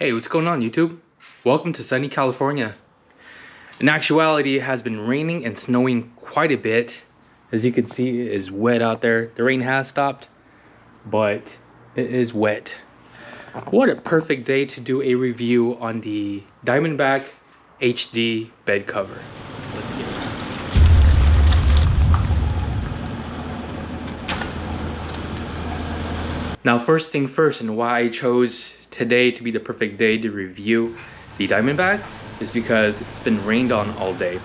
Hey, what's going on, YouTube? Welcome to sunny California. In actuality, it has been raining and snowing quite a bit. As you can see, it is wet out there. The rain has stopped, but it is wet. What a perfect day to do a review on the Diamondback HD bed cover. Let's get it. Now, first thing first, and why I chose today to be the perfect day to review the Diamondback is because it's been rained on all day.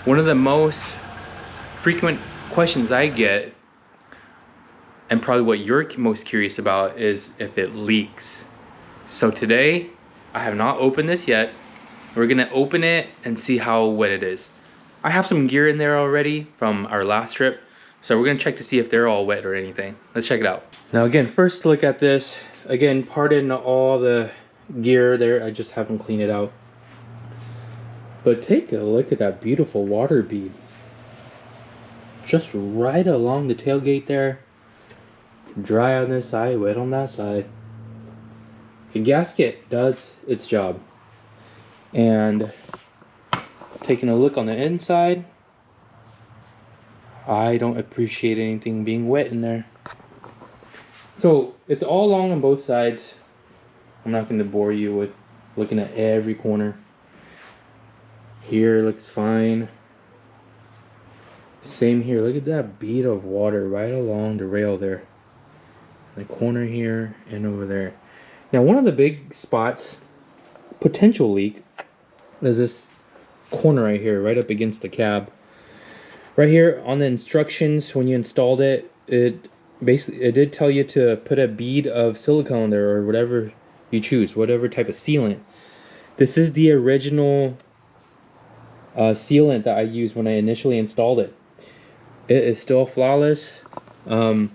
One of the most frequent questions I get, and probably what you're most curious about, is if it leaks. So today, I have not opened this yet. We're gonna open it and see how wet it is. I have some gear in there already from our last trip, so we're gonna check to see if they're all wet or anything. Let's check it out. Now again, first look at this. Again, pardon all the gear there, I just haven't cleaned it out. But take a look at that beautiful water bead. Just right along the tailgate there. Dry on this side, wet on that side. The gasket does its job. And taking a look on the inside, I don't appreciate anything being wet in there. So it's all along on both sides. I'm not going to bore you with looking at every corner. Here looks fine. Same here. Look at that bead of water right along the rail there. The corner here and over there. Now, one of the big spots, potential leak, is this corner right here, right up against the cab. Right here on the instructions when you installed it, it did tell you to put a bead of silicone there, or whatever you choose, whatever type of sealant. This is the original sealant that I used when I initially installed it. It is still flawless. It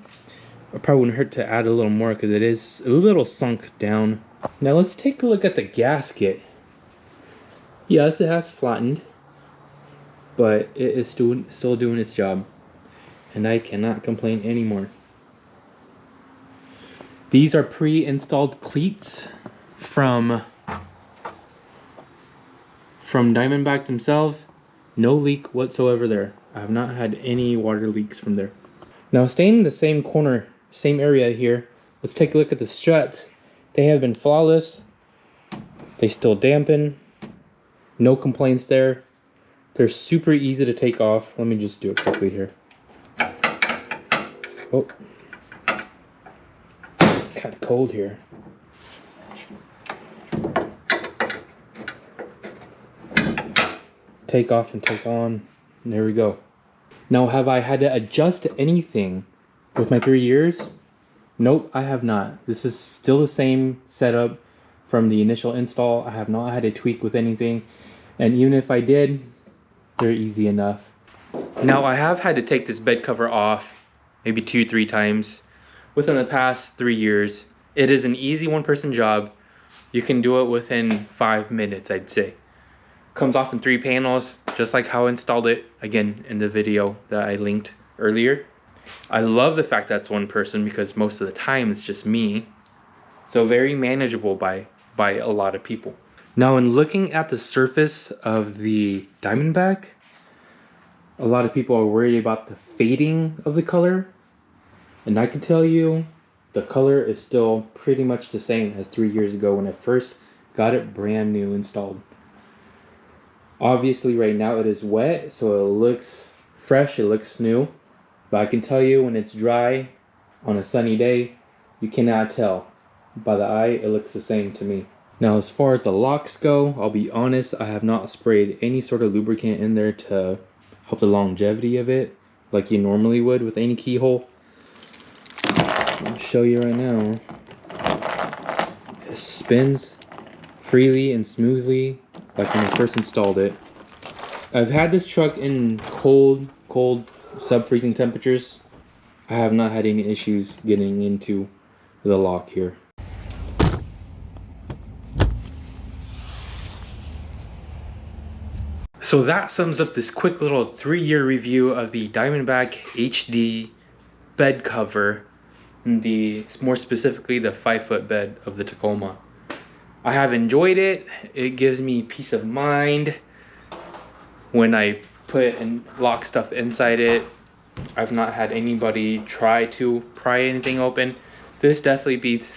probably wouldn't hurt to add a little more because it is a little sunk down. Now let's take a look at the gasket. Yes, it has flattened, but it is still doing its job, and I cannot complain anymore. These are pre-installed cleats from Diamondback themselves. No leak whatsoever there. I have not had any water leaks from there. Now, staying in the same corner, same area here, let's take a look at the struts. They have been flawless. They still dampen. No complaints there. They're super easy to take off. Let me just do it quickly here. Oh. It's kind of cold here. Take off and take on. And there we go. Now, have I had to adjust anything with my 3 years? Nope, I have not. This is still the same setup from the initial install. I have not had to tweak with anything. And even if I did, they're easy enough. Now, I have had to take this bed cover off maybe 2-3 times within the past 3 years. It is an easy one-person job. You can do it within 5 minutes, I'd say. Comes off in 3 panels, just like how I installed it, again, in the video that I linked earlier. I love the fact that it's one person because most of the time it's just me. So very manageable by a lot of people. Now, in looking at the surface of the Diamondback, a lot of people are worried about the fading of the color. And I can tell you, the color is still pretty much the same as 3 years ago when I first got it brand new installed. Obviously, right now it is wet, so it looks fresh, it looks new. But I can tell you, when it's dry on a sunny day, you cannot tell. By the eye, it looks the same to me. Now, as far as the locks go, I'll be honest, I have not sprayed any sort of lubricant in there to help the longevity of it, like you normally would with any keyhole. I'll show you right now. It spins freely and smoothly, like when I first installed it. I've had this truck in cold sub-freezing temperatures. I have not had any issues getting into the lock here. So that sums up this quick little 3-year review of the Diamondback HD bed cover, more specifically the 5-foot bed of the Tacoma. I have enjoyed it. It gives me peace of mind when I put and lock stuff inside it. I've not had anybody try to pry anything open. This definitely beats,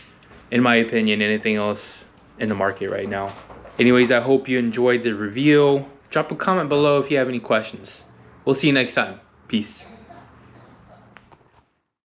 in my opinion, anything else in the market right now. Anyways, I hope you enjoyed the review. Drop a comment below if you have any questions. We'll see you next time. Peace.